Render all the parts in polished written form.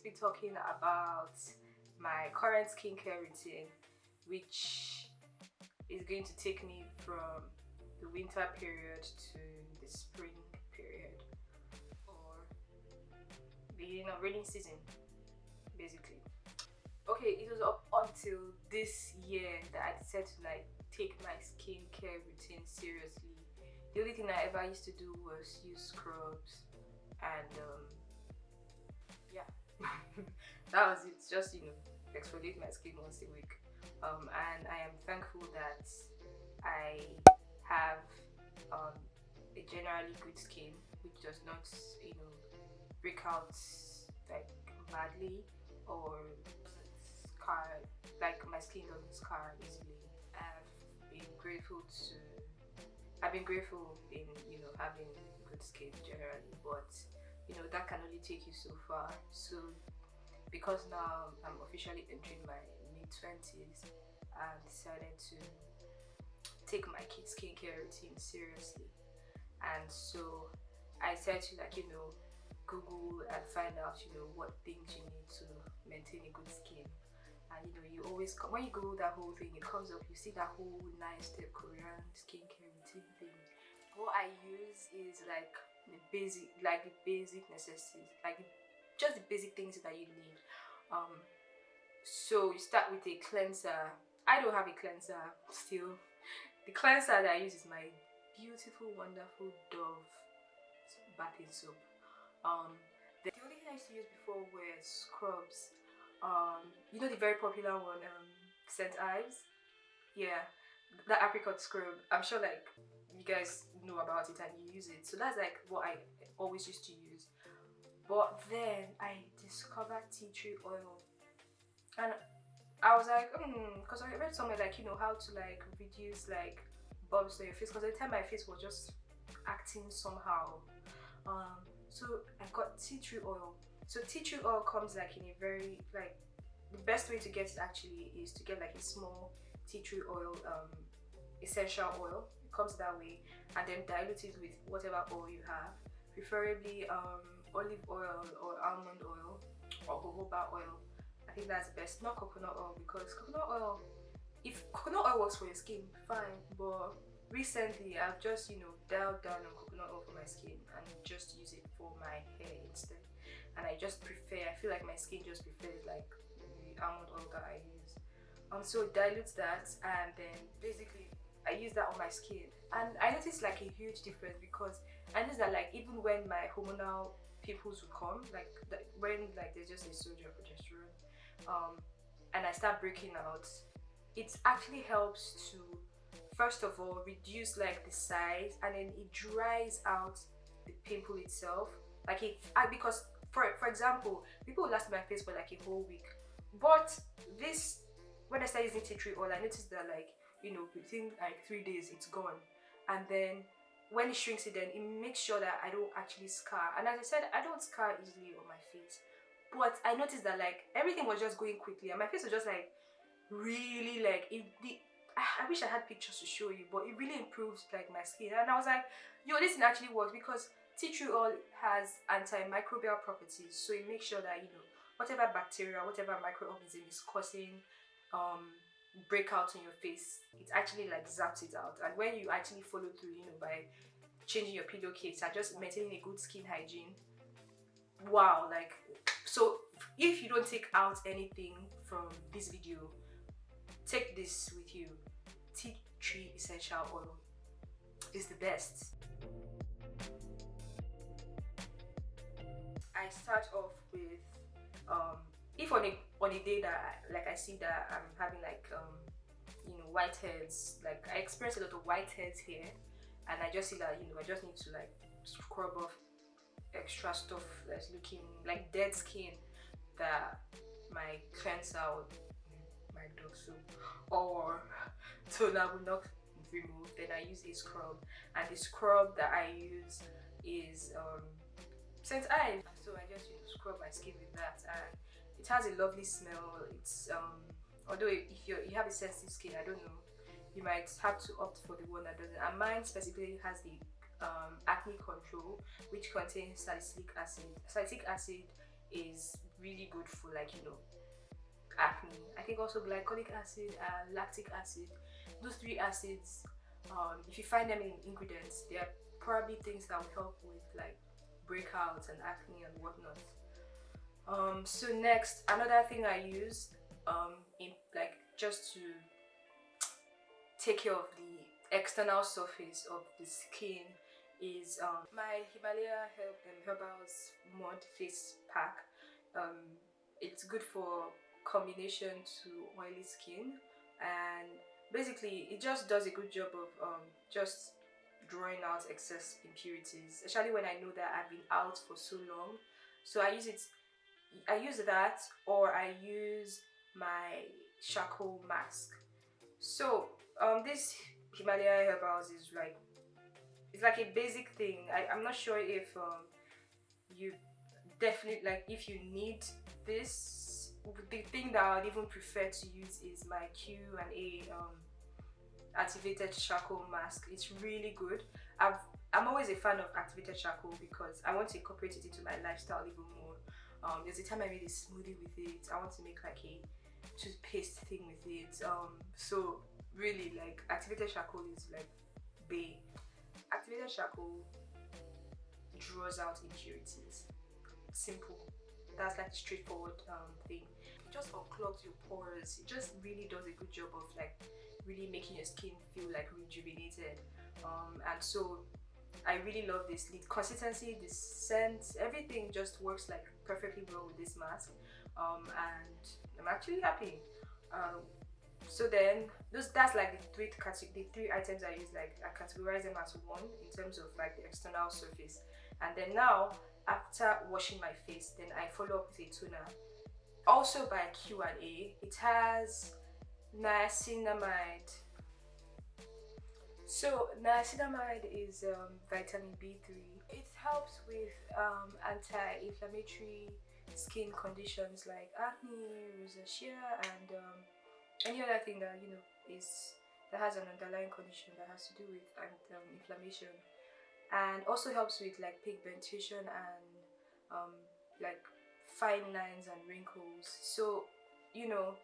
to be talking about my current skincare routine, which is going to take me from the winter period to the spring period, or the rainy season, basically. Okay, it was up until this year that I decided to take my skincare routine seriously. The only thing I ever used to do was use scrubs and yeah, that was it. Just exfoliate my skin once a week. And I am thankful that I have a generally good skin, which does not break out like badly or scar. Like my skin doesn't scar easily. I've been grateful in having good skin generally, but that can only take you so far. So because now I'm officially entering my mid-20s, I've decided to take my skincare routine seriously. And so I said to Google and find out what things you need to maintain a good skin. And you always when you Google that whole thing, it comes up, you see that whole nice Korean skincare routine thing. What I use is the basic necessities, just the basic things that you need. So you start with a cleanser. I don't have a cleanser still. The cleanser that I use is my beautiful, wonderful Dove bathing soap. The only thing I used to use before were scrubs. The very popular one, St. Ives. Yeah, the apricot scrub. I'm sure you guys know about it and you use it. So that's what I always used to use. But then I discovered tea tree oil, and I was because I read somewhere how to reduce bumps on your face, because at the time my face was just acting somehow. So I got tea tree oil. So tea tree oil comes in a very the best way to get it actually is to get a small tea tree oil essential oil. It comes that way, and then dilute it with whatever oil you have, preferably olive oil or almond oil or jojoba oil. I think that's best, not coconut oil, because coconut oil, if coconut oil works for your skin, fine, but recently I've just dialed down on coconut oil for my skin and just use it for my hair instead. And I feel like my skin just prefers the almond oil that I use. So dilute that, and then basically I use that on my skin, and I noticed a huge difference, because I noticed that even when my hormonal pimples would come, when there's just a surge of progesterone, and I start breaking out, it actually helps to first of all reduce the size, and then it dries out the pimple itself. Because for example, people will last my face for a whole week, but when I started using tea tree oil, I noticed that within 3 days it's gone. And then when it shrinks it, then it makes sure that I don't actually scar. And as I said, I don't scar easily on my face, but I noticed that everything was just going quickly, and my face was just really I wish I had pictures to show you, but it really improved my skin. And I was yo, this thing actually works, because tea tree oil has antimicrobial properties, so it makes sure that whatever bacteria, whatever microorganism is causing breakout on your face, it actually zaps it out. And when you actually follow through by changing your pillowcase and just maintaining a good skin hygiene, wow, so if you don't take out anything from this video, take this with you. Tea tree essential oil is the best. I start off with if on a day that I see that I'm having whiteheads, I experience a lot of whiteheads here, and I just see that I just need to scrub off extra stuff that's looking dead skin that my cleanser or my Dove soap or toner will not remove. Then I use a scrub, and the scrub that I use is St. Ives. So I just scrub my skin with that, and it has a lovely smell. It's although if you have a sensitive skin, I don't know, you might have to opt for the one that doesn't. And mine specifically has the acne control, which contains salicylic acid. Salicylic acid is really good for, like, you know, acne. I think also glycolic acid and lactic acid, those three acids, if you find them in ingredients, they are probably things that will help with like breakouts and acne and whatnot. So next, another thing I use in like just to take care of the external surface of the skin is my Himalaya Herbals Mud Face Pack. It's good for combination to oily skin, and basically it just does a good job of just drawing out excess impurities, especially when I know that I've been out for so long. So I use that, or I use my charcoal mask. So this Himalaya herbals is like, it's like a basic thing. I'm not sure if you definitely, like, if you need this. The thing that I would even prefer to use is my Q+A activated charcoal mask. It's really good. I'm always a fan of activated charcoal because I want to incorporate it into my lifestyle even more. There's a time I made a smoothie with it. I want to make like a toothpaste thing with it. So really, like, activated charcoal is like bae. Activated charcoal draws out impurities. Simple. That's like a straightforward thing. It just unclogs your pores. It just really does a good job of like really making your skin feel like rejuvenated. And so I really love this. The consistency, the scent, everything just works like perfectly well with this mask. And I'm actually happy. So then that's like the three items I use. Like, I categorize them as one in terms of like the external surface. And then now, after washing my face, then I follow up with a toner, also by Q+A. It has niacinamide. So niacinamide is vitamin B3. It helps with anti-inflammatory skin conditions like acne, rosacea, and any other thing that, you know, is that has an underlying condition that has to do with inflammation, and also helps with like pigmentation and like fine lines and wrinkles. So, you know,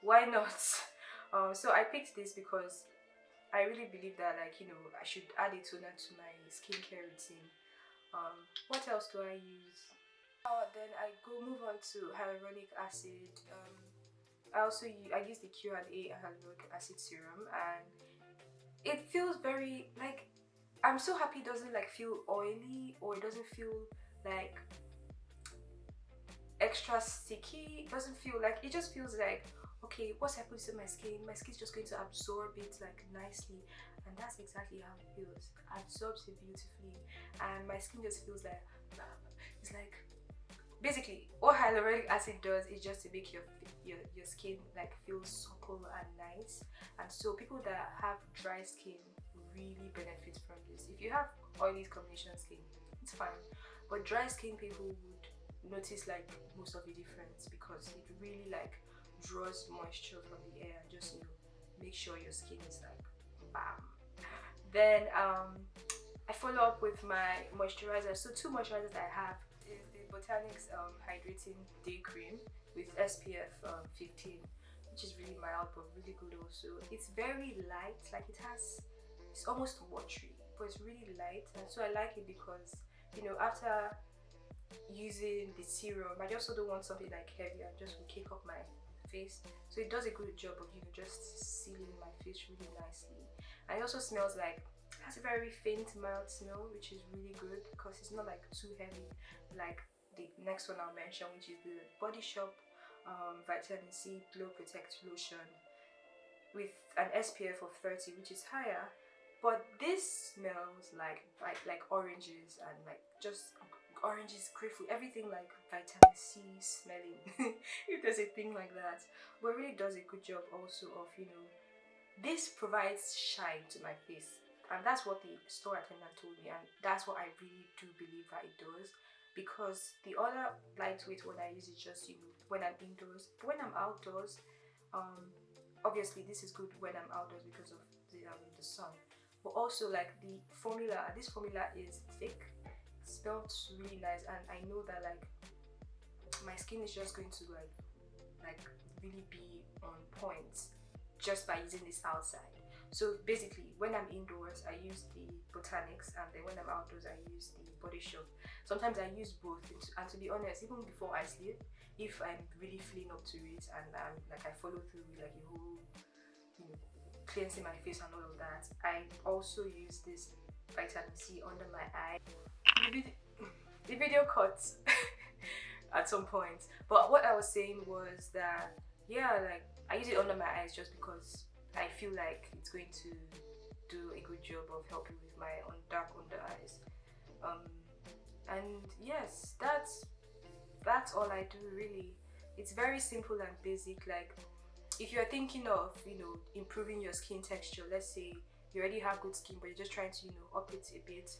why not? So I picked this because I really believe that, like, you know, I should add a toner to my skincare routine. What else do I use? Then I move on to hyaluronic acid. I use the Q+A hyaluronic acid serum, and it feels very like, I'm so happy it doesn't like feel oily, or it doesn't feel like extra sticky. It doesn't feel like, it just feels like, okay, what's happening to my skin? My skin's just going to absorb it like nicely, and that's exactly how it feels. Absorbs it beautifully, and my skin just feels like, it's like, basically what hyaluronic acid does is just to make your skin like feel supple and nice. And so people that have dry skin really benefit from this. If you have oily combination skin, it's fine, but dry skin people would notice like most of the difference, because it really like draws moisture from the air and just, you know, make sure your skin is like bam. Then I follow up with my moisturizer. So two moisturizers I have is the Botanics Hydrating Day Cream with SPF 15, which is really mild but really good also. It's very light, like it's almost watery, but it's really light, and so I like it because, you know, after using the serum, I also don't want something like heavy and just will cake up my face. So it does a good job of, you know, just sealing my face really nicely. And it also smells like, has a very faint mild smell, which is really good because it's not like too heavy like the next one I'll mention, which is the Body Shop Vitamin C Glow Protect Lotion with an SPF of 30, which is higher, but this smells like oranges, and like just oranges, grapefruit, everything like vitamin C smelling, if there's a thing like that. But it really does a good job also of, you know, this provides shine to my face, and that's what the store attendant told me, and that's what I really do believe that it does. Because the other lightweight one I use is just, you know, when I'm indoors. But when I'm outdoors, obviously this is good when I'm outdoors because of the sun. But also like this formula is thick, smells really nice, and I know that like my skin is just going to like really be on point just by using this outside. So basically, when I'm indoors, I use the Botanics, and then when I'm outdoors, I use the Body Shop. Sometimes I use both, and to be honest, even before I sleep, if I'm really feeling up to it and I'm like I follow through with like a whole, you know, cleansing my face and all of that, I also use this vitamin C under my eye. The video cuts at some point, but what I was saying was that, yeah, like I use it under my eyes just because I feel like it's going to do a good job of helping with my dark under eyes. And yes, that's all I do really. It's very simple and basic. Like if you're thinking of, you know, improving your skin texture, let's say you already have good skin but you're just trying to, you know, up it a bit,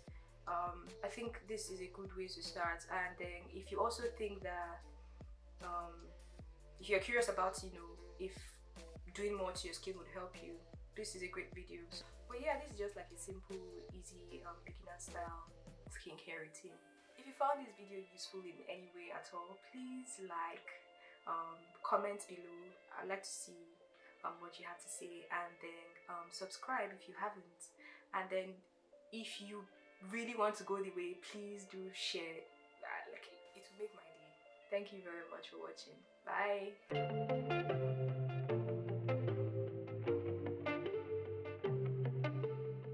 I think this is a good way to start. And then if you also think that if you're curious about, you know, if doing more to your skin would help you, this is a great video. But yeah, this is just like a simple, easy, beginner style skincare routine. If you found this video useful in any way at all, please like, comment below. I'd like to see what you have to say, and then subscribe if you haven't. And then if you really want to go the way, please do share. Like it will make my day. Thank you very much for watching. Bye.